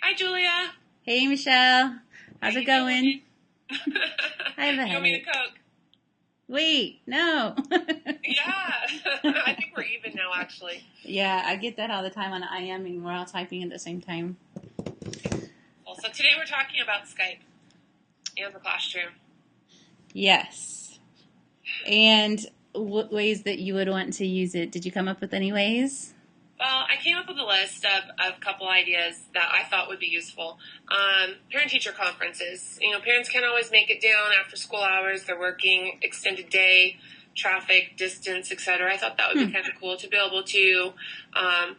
Hi, Julia. Hey, Michelle. How How's it you going? doing? I have a You want me to headache. cook? Wait, no. Yeah. I think we're even now, actually. Yeah, I get that all the time on IM and we're all typing at the same time. Well, so today we're talking about Skype and the classroom. Yes. And what ways that you would want to use it? Did you come up with any ways? Well, I came up with a list of a couple ideas that I thought would be useful. Parent-teacher conferences. Parents can't always make it down after school hours. They're working extended day, traffic, distance, etc. I thought that would be kind of cool to be able to and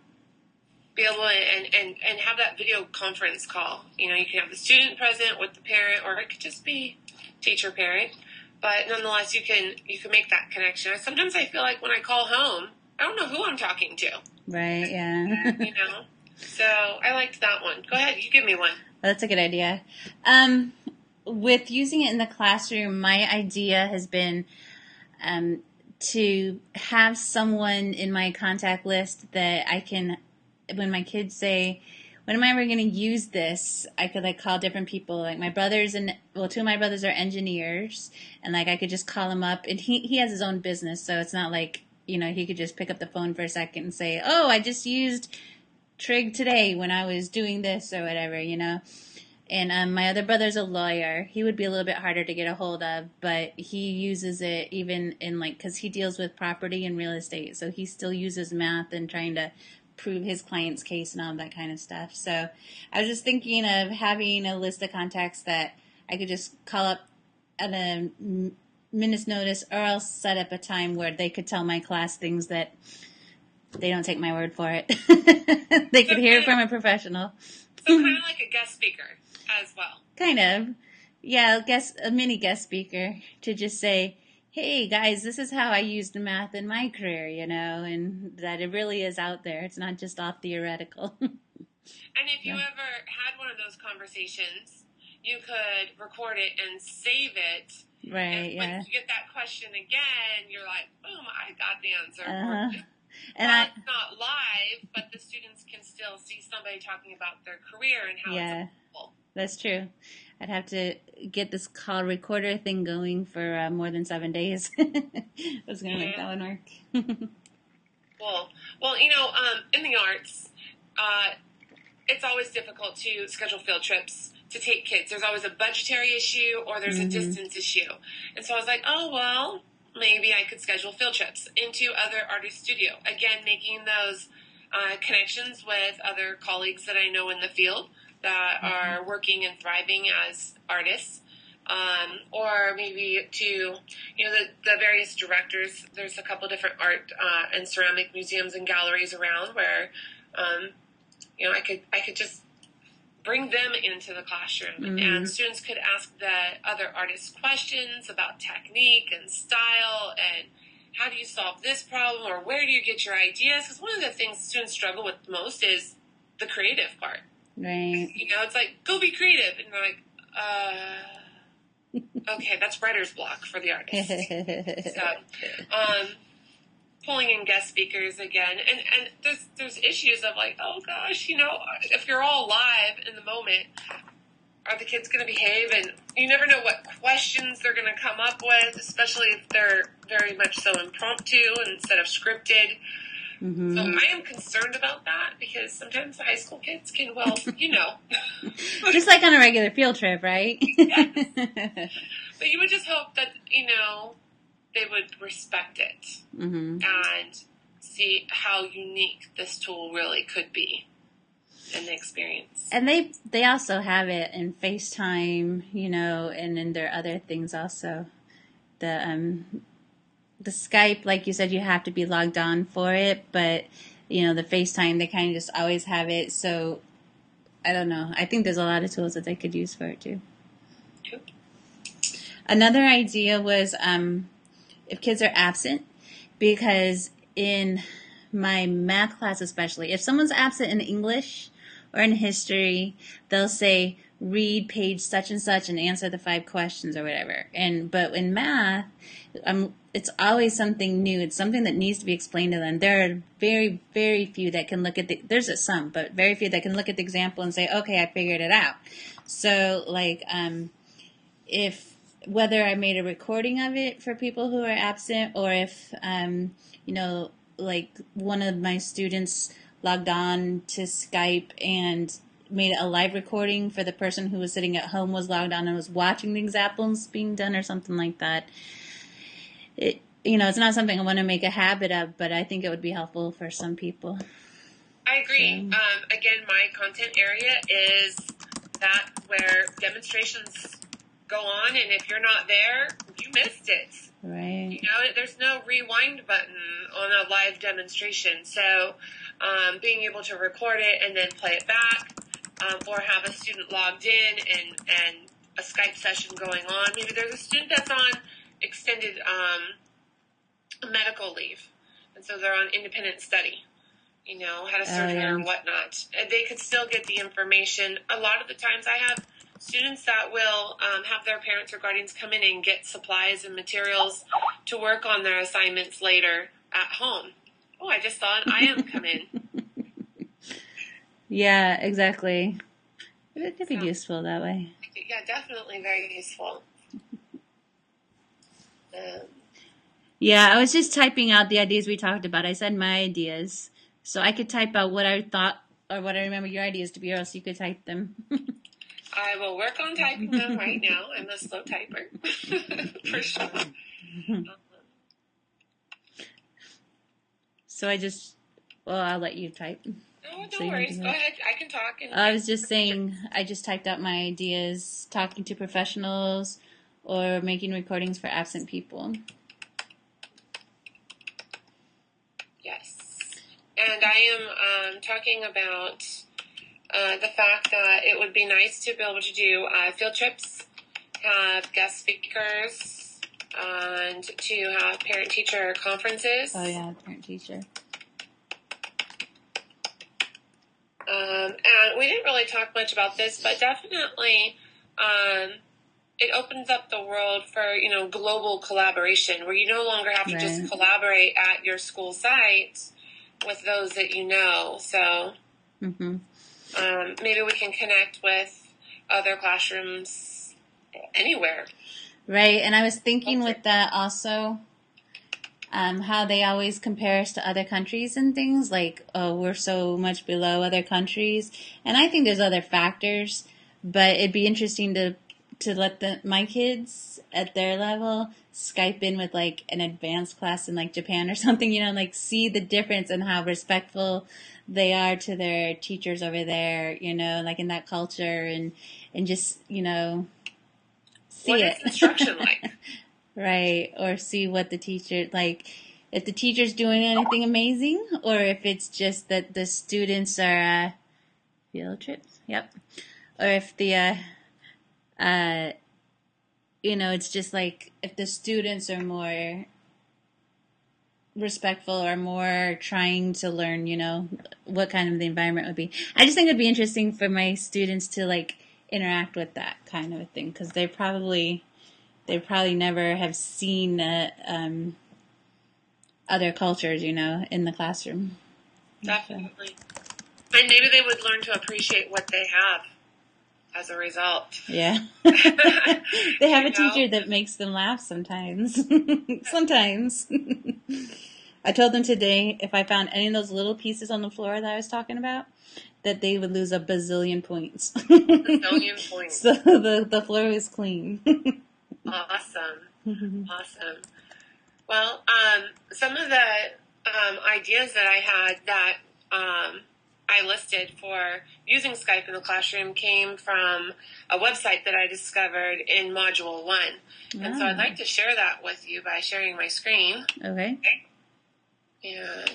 have that video conference call. You can have the student present with the parent, or it could just be teacher parent. But nonetheless, you can make that connection. Sometimes I feel like when I call home, I don't know who I'm talking to. Right, yeah. So I liked that one. Go ahead, you give me one. That's a good idea. With using it in the classroom, my idea has been to have someone in my contact list that I can, when my kids say, when am I ever going to use this? I could call different people. Like my brothers two of my brothers are engineers, and I could just call him up, and he has his own business, so it's not like, he could just pick up the phone for a second and say, oh, I just used Trig today when I was doing this or whatever, And my other brother's a lawyer. He would be a little bit harder to get a hold of, but he uses it even in because he deals with property and real estate, so he still uses math and trying to prove his client's case and all that kind of stuff. So I was just thinking of having a list of contacts that I could just call up at a minute's notice, or else set up a time where they could tell my class things that they don't take my word for it. They could hear it from a professional. So kind of like a guest speaker as well. Kind of. Yeah, a mini guest speaker to just say, hey guys, this is how I used math in my career, and that it really is out there. It's not just all theoretical. And if you ever had one of those conversations, you could record it and save it. Right, and when you get that question again, you're like, boom, I got the answer. And it's not live, but the students can still see somebody talking about their career and how it's helpful. That's true. I'd have to get this call recorder thing going for more than 7 days. I was going to make that one work. Well, in the arts, it's always difficult to schedule field trips to take kids. There's always a budgetary issue or there's a distance issue. And so I was like, oh, well, maybe I could schedule field trips into other artist studio. Again, making those connections with other colleagues that I know in the field that are working and thriving as artists, or maybe to, the various directors. There's a couple different art and ceramic museums and galleries around where, I could just bring them into the classroom, and students could ask the other artists questions about technique and style and how do you solve this problem, or where do you get your ideas? Because one of the things students struggle with most is the creative part. Right. It's like, go be creative. And they're like, okay, that's writer's block for the artist. So, pulling in guest speakers again. And there's issues of oh gosh, if you're all live in the moment, are the kids going to behave? And you never know what questions they're going to come up with, especially if they're very much so impromptu instead of scripted. So I am concerned about that because sometimes the high school kids can, just like on a regular field trip, right? Yes. But you would just hope that, they would respect it and see how unique this tool really could be in the experience. And they also have it in FaceTime, and in their other things also. The Skype, like you said, you have to be logged on for it, but, the FaceTime, they kind of just always have it. So, I don't know. I think there's a lot of tools that they could use for it, too. Cool. Another idea was if kids are absent, because in my math class especially, if someone's absent in English or in history, they'll say, read page such and answer the 5 questions or whatever. But in math, it's always something new. It's something that needs to be explained to them. There are very, very few that can look at there's some, but very few that can look at the example and say, okay, I figured it out. So like, if whether I made a recording of it for people who are absent, or if, like one of my students logged on to Skype and made a live recording for the person who was sitting at home, was logged on and was watching the examples being done or something like that. It's not something I want to make a habit of, but I think it would be helpful for some people. I agree. So. Again, my content area is that where demonstrations go on, and if you're not there, you missed it. Right. There's no rewind button on a live demonstration. So being able to record it and then play it back, or have a student logged in and a Skype session going on. Maybe there's a student that's on extended medical leave, and so they're on independent study, had a surgery or whatnot. They could still get the information. A lot of the times I have students that will have their parents or guardians come in and get supplies and materials to work on their assignments later at home. Oh, I just saw an IM come in. Yeah, exactly. It could be useful that way. Yeah, definitely very useful. Yeah, I was just typing out the ideas we talked about. I said my ideas. So I could type out what I thought or what I remember your ideas to be, or else you could type them. I will work on typing them right now. I'm a slow typer. For sure. So I'll let you type. No, no worries. Go ahead. I can talk. I was just saying, I just typed out my ideas, talking to professionals or making recordings for absent people. Yes. And I am talking about the fact that it would be nice to be able to do field trips, have guest speakers, and to have parent-teacher conferences. Oh, yeah, parent-teacher. And we didn't really talk much about this, but definitely it opens up the world for, global collaboration, where you no longer have to just collaborate at your school site with those that you know. So maybe we can connect with other classrooms anywhere. Right, and I was thinking with that also, how they always compare us to other countries and things, like, oh, we're so much below other countries. And I think there's other factors, but it'd be interesting to let my kids at their level Skype in with like an advanced class in like Japan or something, like see the difference and how respectful they are to their teachers over there, like in that culture, and just, see what it. Is instruction like? Right, or see what the teacher, like, if the teacher's doing anything amazing, or if it's just that the students are field trips. Yep. Or if the it's just like if the students are more respectful or more trying to learn, what kind of the environment would be. I just think it'd be interesting for my students to like interact with that kind of a thing, because they probably never have seen other cultures, in the classroom. Definitely. And maybe they would learn to appreciate what they have as a result. Yeah. They have a teacher that makes them laugh sometimes. Sometimes. I told them today if I found any of those little pieces on the floor that I was talking about, that they would lose a bazillion points. Bazillion points. So the floor was clean. Awesome. Awesome. Well, some of the ideas that I had that I listed for using Skype in the classroom came from a website that I discovered in Module 1. And so I'd like to share that with you by sharing my screen. Okay. And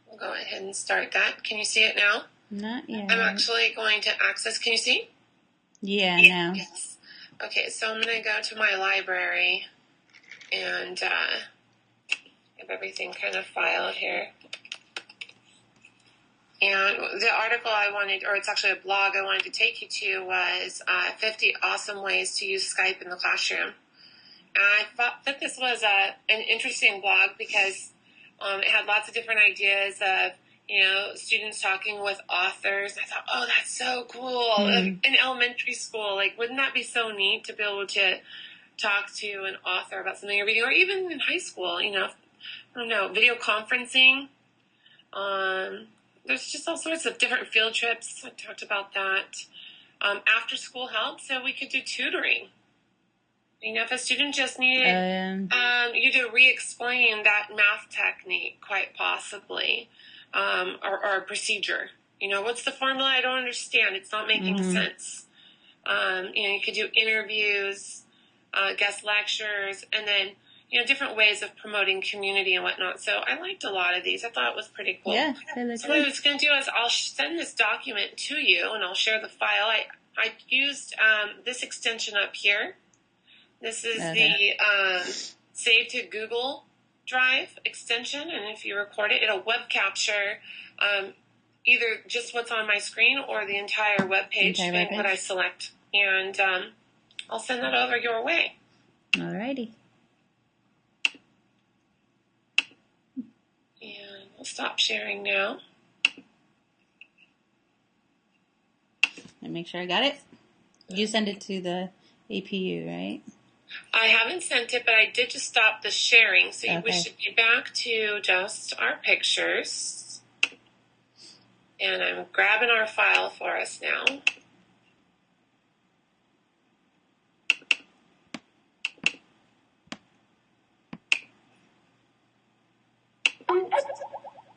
we'll go ahead and start that. Can you see it now? Not yet. I'm actually going to access. Can you see? Yeah, now. Yes. Okay, so I'm going to go to my library and have everything kind of filed here. And the article I wanted, or it's actually a blog I wanted to take you to, was 50 awesome ways to use Skype in the classroom. And I thought that this was an interesting blog because it had lots of different ideas of, students talking with authors. I thought, oh, that's so cool. In elementary school, like, wouldn't that be so neat to be able to talk to an author about something you're reading, or even in high school, I don't know, video conferencing. There's just all sorts of different field trips. I talked about that. After school help, so we could do tutoring. If a student just needed you to re-explain that math technique, quite possibly, or a procedure. What's the formula? I don't understand. It's not making sense. You could do interviews, guest lectures, and then different ways of promoting community and whatnot. So I liked a lot of these. I thought it was pretty cool. Yeah, so what I was going to do is I'll send this document to you, and I'll share the file. I used this extension up here. This is the Save to Google Drive extension, and if you record it, it'll web capture either just what's on my screen or the entire web page, what I select. And I'll send that over your way. Alrighty. And we'll stop sharing now. And make sure I got it. You send it to the APU, right? I haven't sent it, but I did just stop the sharing. So we should be back to just our pictures. And I'm grabbing our file for us now.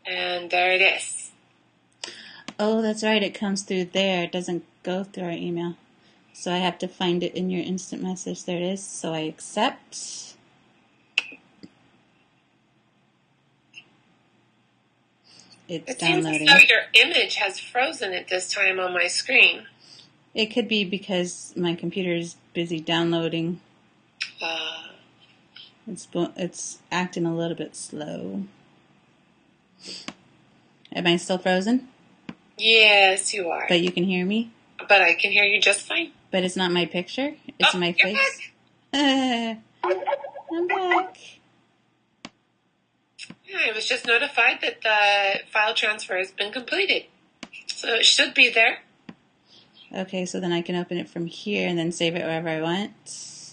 And there it is. Oh, that's right. It comes through there. It doesn't go through our email. So I have to find it in your instant message. There it is. So I accept. It's downloading. Seems as though your image has frozen at this time on my screen. It could be because my computer is busy downloading. It's acting a little bit slow. Am I still frozen? Yes, you are. But you can hear me? But I can hear you just fine. But it's not my picture? It's my face? I'm back. Yeah, I was just notified that the file transfer has been completed. So it should be there. Okay, so then I can open it from here and then save it wherever I want?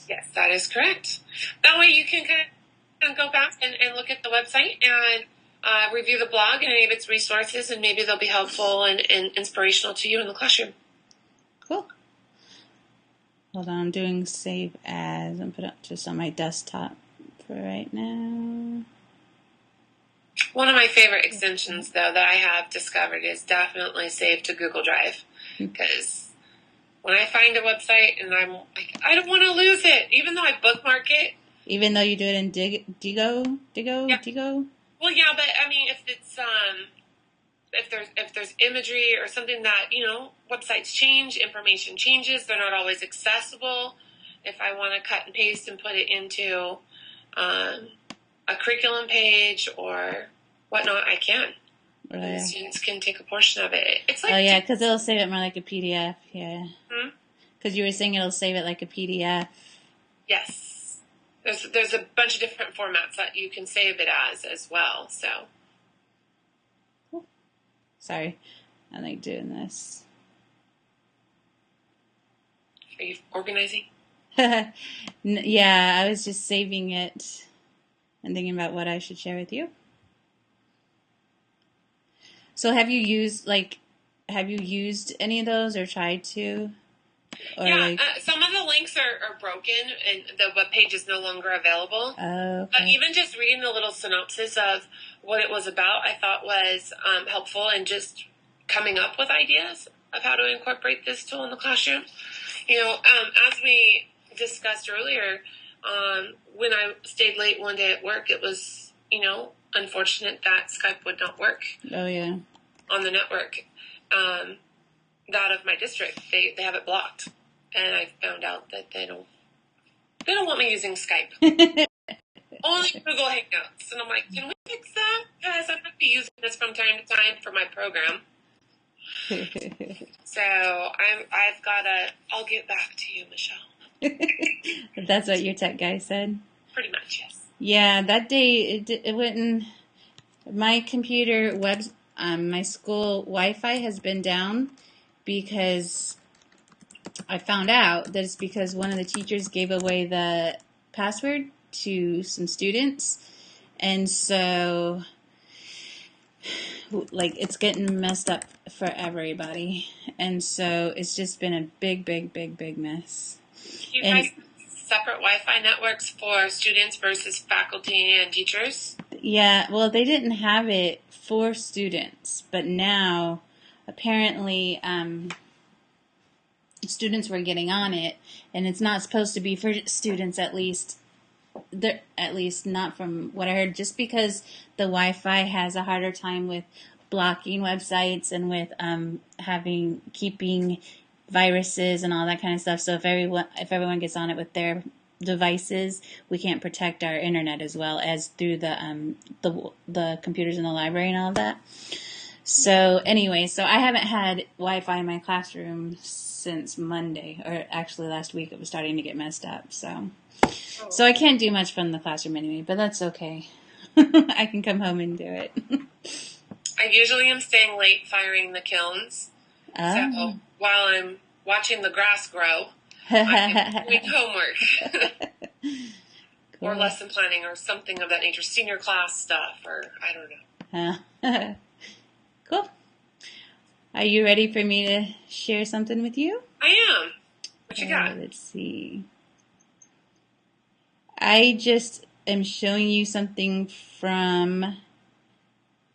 Yes, that is correct. That way you can kind of go back and look at the website and review the blog and any of its resources, and maybe they'll be helpful and inspirational to you in the classroom. Cool. Hold on, I'm doing save as. I'm put it just on my desktop for right now. One of my favorite extensions, though, that I have discovered is definitely Save to Google Drive. Because when I find a website and I'm like, I don't want to lose it, even though I bookmark it. Even though you do it in Digo? Yeah. Well, yeah, but I mean, if it's if there's imagery or something that websites change, information changes, they're not always accessible. If I want to cut and paste and put it into a curriculum page or whatnot, I can. Oh, yeah. Students can take a portion of it. It's like because it'll save it more like a PDF. Yeah. Because you were saying it'll save it like a PDF. Yes. There's a bunch of different formats that you can save it as well. So. Cool. Sorry, I like doing this. Are you organizing? Yeah, I was just saving it and thinking about what I should share with you. So have you used any of those or tried to? Or yeah, some of the links are broken and the web page is no longer available. Oh, okay. But even just reading the little synopsis of what it was about, I thought was helpful in just coming up with ideas of how to incorporate this tool in the classroom. As we discussed earlier, when I stayed late one day at work, it was, unfortunate that Skype would not work. Oh, yeah. On the network. That of my district, they have it blocked. And I found out that they don't want me using Skype. Only Google Hangouts. And I'm like, can we fix that? Guys, I'm going to be using this from time to time for my program. So I've gotta. I'll get back to you, Michelle. That's what your tech guy said. Pretty much, yes. Yeah, that day it wouldn't. My computer my school Wi-Fi has been down because I found out that it's because one of the teachers gave away the password to some students, and so like it's getting messed up for everybody, and so it's just been a big mess. Do you guys have separate Wi-Fi networks for students versus faculty and teachers? Yeah, well, they didn't have it for students, but now apparently students were getting on it, and it's not supposed to be for students, at least not from what I heard, just because the Wi-Fi has a harder time with blocking websites and with keeping viruses and all that kind of stuff. So if everyone gets on it with their devices, we can't protect our internet as well as through the computers in the library and all of that. So anyway, so I haven't had Wi-Fi in my classroom since Monday, or actually last week. It was starting to get messed up. So I can't do much from the classroom anyway, but that's okay. I can come home and do it. I usually am staying late firing the kilns. Oh. So while I'm watching the grass grow, I'm doing homework. Cool. Or lesson planning or something of that nature. Senior class stuff, or I don't know. Cool. Are you ready for me to share something with you? I am. What you got? Let's see. I just am showing you something from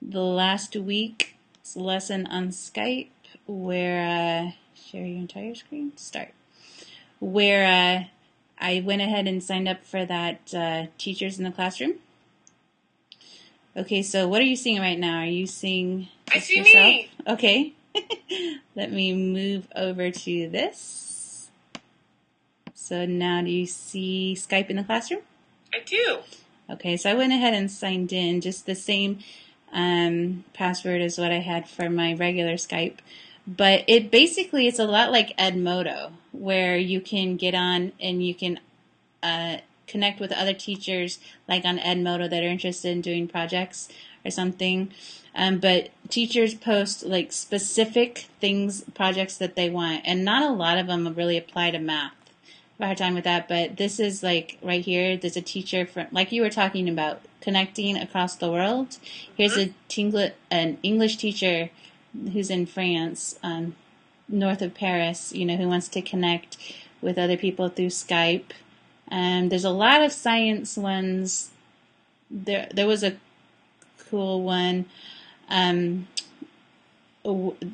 the last week's lesson on Skype, where share your entire screen. Start. Where I went ahead and signed up for that teachers in the classroom. Okay, so what are you seeing right now? Are you seeing I see yourself? Me. Okay. Let me move over to this. So now do you see Skype in the classroom? I do. Okay, so I went ahead and signed in, just the same password as what I had for my regular Skype. But it's a lot like Edmodo, where you can get on and you can connect with other teachers, like on Edmodo, that are interested in doing projects or something. But teachers post like specific projects that they want, and not a lot of them really apply to math. I have a hard time with that, but this is like right here. There's a teacher from, like you were talking about, connecting across the world. Here's an English teacher who's in France, north of Paris, who wants to connect with other people through Skype. There's a lot of science ones. There was a cool one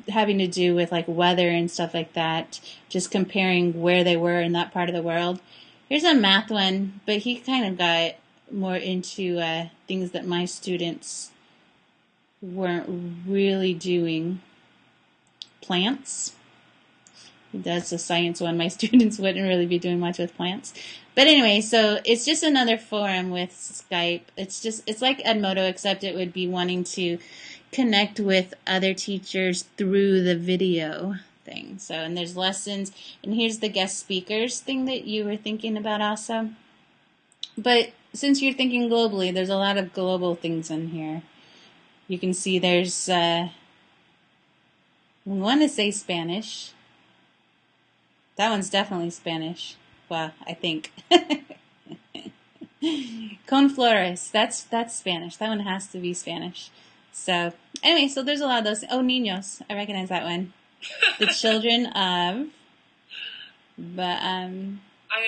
having to do with like weather and stuff like that, just comparing where they were in that part of the world. Here's a math one, but he kind of got more into things that my students weren't really doing. Plants. That's a science one. My students wouldn't really be doing much with plants. But anyway, so it's just another forum with Skype. It's like Edmodo, except it would be wanting to connect with other teachers through the video thing. So, and there's lessons, and here's the guest speakers thing that you were thinking about also. But since you're thinking globally, there's a lot of global things in here. You can see there's, we want to say Spanish. That one's definitely Spanish. Well, I think. Con flores. That's Spanish. That one has to be Spanish. So, anyway, so there's a lot of those. Oh, niños. I recognize that one. The children of. But, I am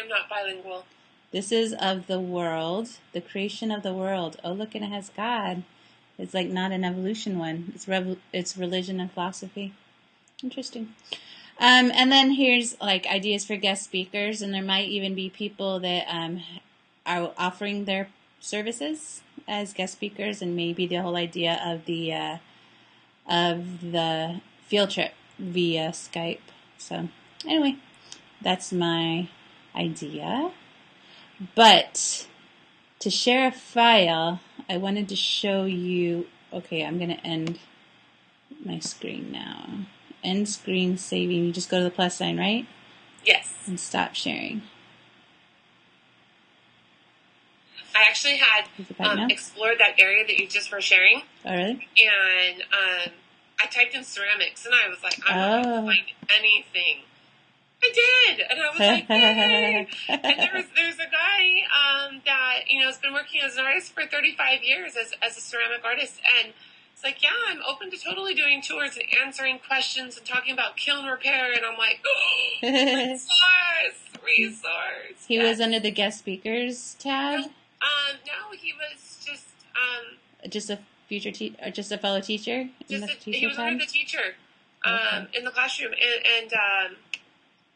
not bilingual. This is of the world. The creation of the world. Oh, look, and it has God. It's like not an evolution one. It's religion and philosophy. Interesting. And then here's like ideas for guest speakers, and there might even be people that are offering their services as guest speakers, and maybe the whole idea of the field trip via Skype. So anyway, that's my idea. But to share a file, I wanted to show you. Okay, I'm going to end my screen now. end screen saving. You just go to the plus sign, right? Yes. And stop sharing. I actually had explored that area that you just were sharing. Oh, really? And I typed in ceramics, and I was like, I'm not going to find anything. I did, and I was like, yay! And there's a guy that has been working as an artist for 35 years as a ceramic artist, and it's like, yeah, I'm open to totally doing tours and answering questions and talking about kiln repair, and I'm like, oh, resource. He was under the guest speakers tab. No, he was just a future teacher, just a fellow teacher. He was under the teacher in the classroom, and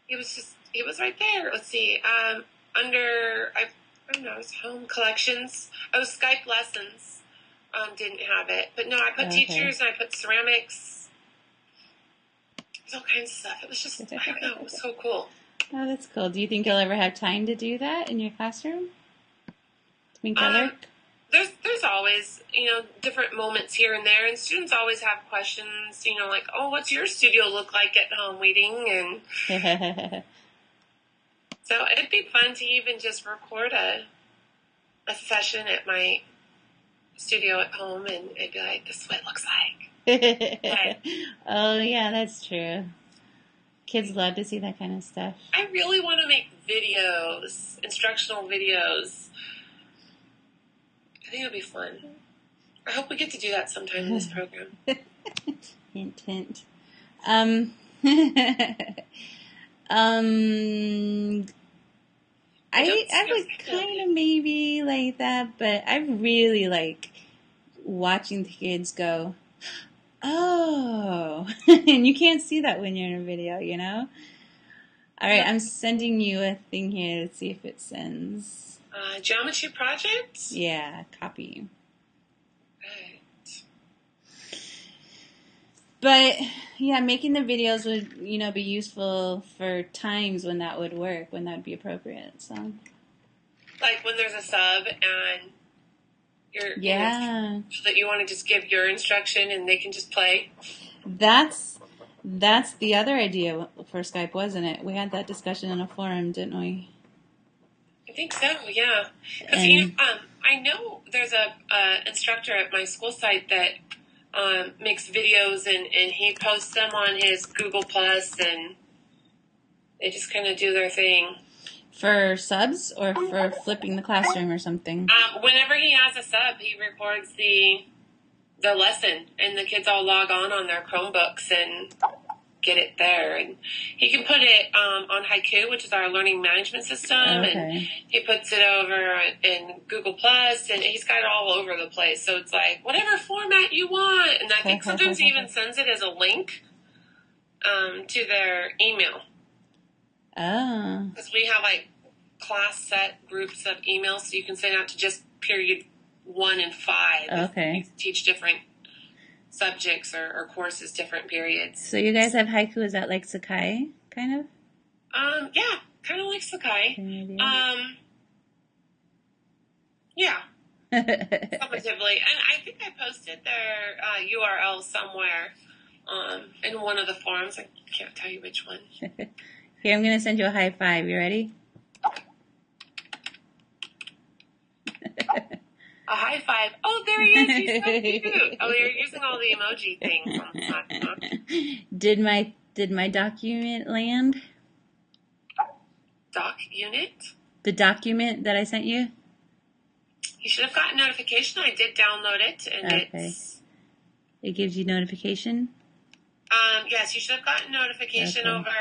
he was right there. Let's see, under I don't know, it was home collections. Oh, Skype lessons didn't have it, but no, I put teachers and I put ceramics. There's all kinds of stuff. It was just, I don't know, it was so cool. Oh, that's cool. Do you think you'll ever have time to do that in your classroom? There's always, different moments here and there, and students always have questions, like, oh, what's your studio look like at home weeding? And so it'd be fun to even just record a session at my studio at home, and it'd be like, this is what it looks like. Oh, yeah, that's true. Kids love to see that kind of stuff. I really want to make videos, instructional videos. I think it'll be fun. I hope we get to do that sometime in this program. Hint, hint. I would kind of maybe like that, but I really like watching the kids go, oh, and you can't see that when you're in a video, All right, I'm sending you a thing here to see if it sends. Geometry project? Yeah, copy. Right. But, yeah, making the videos would, be useful for times when that would work, when that would be appropriate, so. Like when there's a sub and you're, that you want to just give your instruction and they can just play? That's the other idea for Skype, wasn't it? We had that discussion in a forum, didn't we? I think so, yeah. Because I know there's a instructor at my school site that makes videos and he posts them on his Google Plus, and they just kind of do their thing. For subs or for flipping the classroom or something? Whenever he has a sub, he records the lesson, and the kids all log on their Chromebooks and get it there. And he can put it on Haiku, which is our learning management system, and he puts it over in Google Plus, and he's got it all over the place. So it's like, whatever format you want. And I think sometimes he even sends it as a link to their email. Oh. Because we have class set groups of emails, so you can send out to just period 1 and 5. Okay. You teach different subjects or courses, different periods. So you guys have Haiku, is that like Sakai, kind of? Yeah, kind of like Sakai. Yeah. Summatively. And I think I posted their URL somewhere in one of the forums. I can't tell you which one. Here, I'm going to send you a high five. You ready? A high five. Oh, there he is. He's so cute. Oh, you're using all the emoji things on the side. Did my document land? Doc unit? The document that I sent you? You should have gotten notification. I did download it, and it gives you notification? Yes, you should have gotten notification over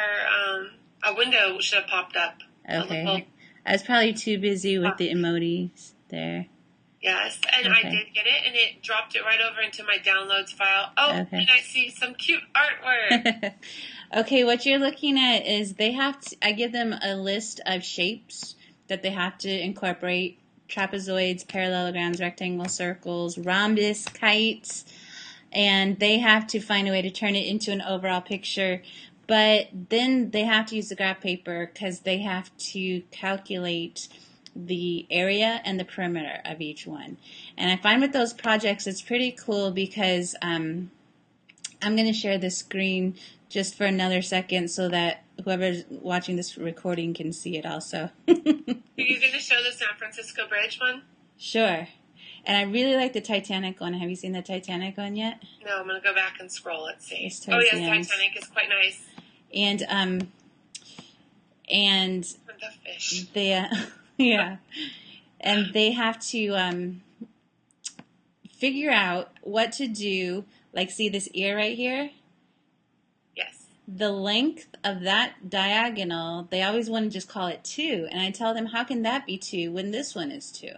a window should have popped up. Okay. I was probably too busy with the emojis there. Yes, and I did get it, and it dropped it right over into my downloads file. Oh, and I see some cute artwork. Okay, what you're looking at is I give them a list of shapes that they have to incorporate: trapezoids, parallelograms, rectangles, circles, rhombus, kites, and they have to find a way to turn it into an overall picture. But then they have to use the graph paper because they have to calculate the area and the perimeter of each one. And I find with those projects it's pretty cool because I'm going to share the screen just for another second so that whoever's watching this recording can see it also. Are you going to show the San Francisco Bridge one? Sure. And I really like the Titanic one. Have you seen the Titanic one yet? No, I'm going to go back and scroll. Let's see. Oh, yes, Titanic is quite nice. And the fish. They, yeah. And they have to figure out what to do. Like, see this ear right here? Yes. The length of that diagonal, they always want to just call it 2. And I tell them, how can that be 2 when this one is 2?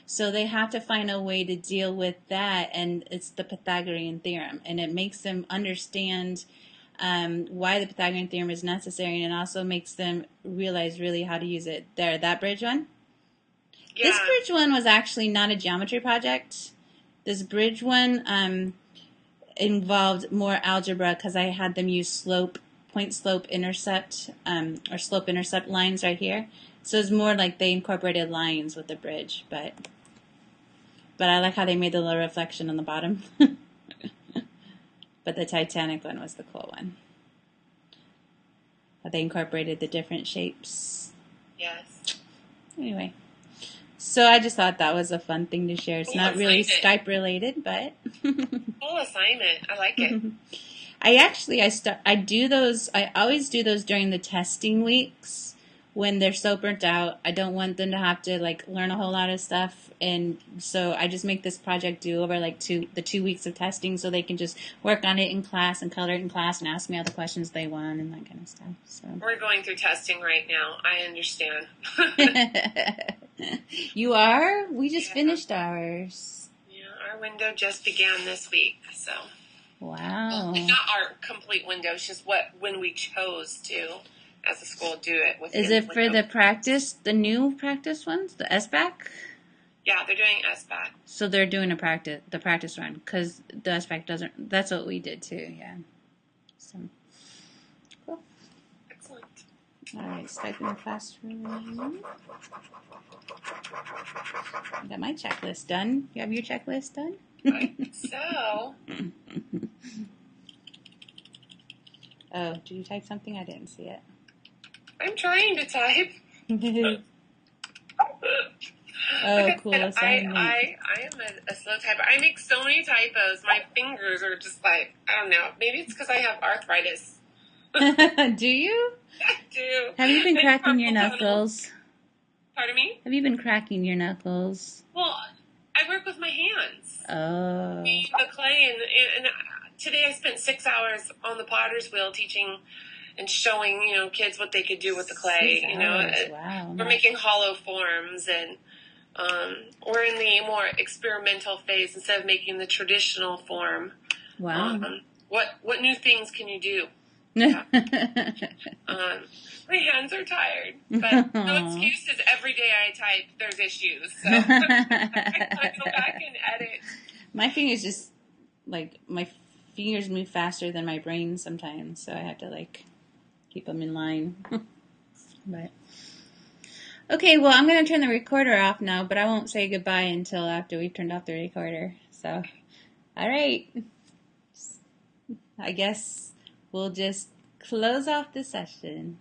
So they have to find a way to deal with that, and it's the Pythagorean theorem. And it makes them understand why the Pythagorean theorem is necessary, and it also makes them realize really how to use it. There, that bridge one? Yeah. This bridge one was actually not a geometry project. This bridge one involved more algebra because I had them use point slope intercept, or slope intercept lines right here. So it's more like they incorporated lines with the bridge, but I like how they made the little reflection on the bottom. But the Titanic one was the cool one. But they incorporated the different shapes. Yes. Anyway. So I just thought that was a fun thing to share. It's not really Skype related, but cool assignment. I like it. I do those. I always do those during the testing weeks when they're so burnt out. I don't want them to have to like learn a whole lot of stuff, and so I just make this project do over like the 2 weeks of testing, so they can just work on it in class and color it in class and ask me all the questions they want and that kind of stuff. So we're going through testing right now. I understand. You are? We just finished ours. Yeah, our window just began this week, so. Wow. Well, not our complete window, it's just when we chose to, as a school, do it. Is it for the practice, the new practice ones, the SBAC? Yeah, they're doing SBAC. So they're doing the practice run, because the SBAC doesn't, that's what we did too, yeah. So, cool. Excellent. All right, Skype in the classroom. I got my checklist done. You have your checklist done? I think so. Oh, did you type something? I didn't see it. I'm trying to type. Oh, cool assignment. I am a slow typer. I make so many typos. My fingers are just like, I don't know. Maybe it's because I have arthritis. Do you? I do. Have you been cracking your knuckles? Pardon me? Have you been cracking your knuckles? Well, I work with my hands. Oh. The clay, and today I spent 6 hours on the potter's wheel teaching and showing, kids what they could do with the clay. 6 hours. Wow. We're making hollow forms, and we're in the more experimental phase instead of making the traditional form. Wow. What new things can you do? Yeah. My hands are tired, but no excuses. Every day I type, there's issues. So I go back and edit. My fingers just, my fingers move faster than my brain sometimes, so I have to, keep them in line. But okay, well, I'm going to turn the recorder off now, but I won't say goodbye until after we've turned off the recorder. So, all right. I guess we'll just close off the session.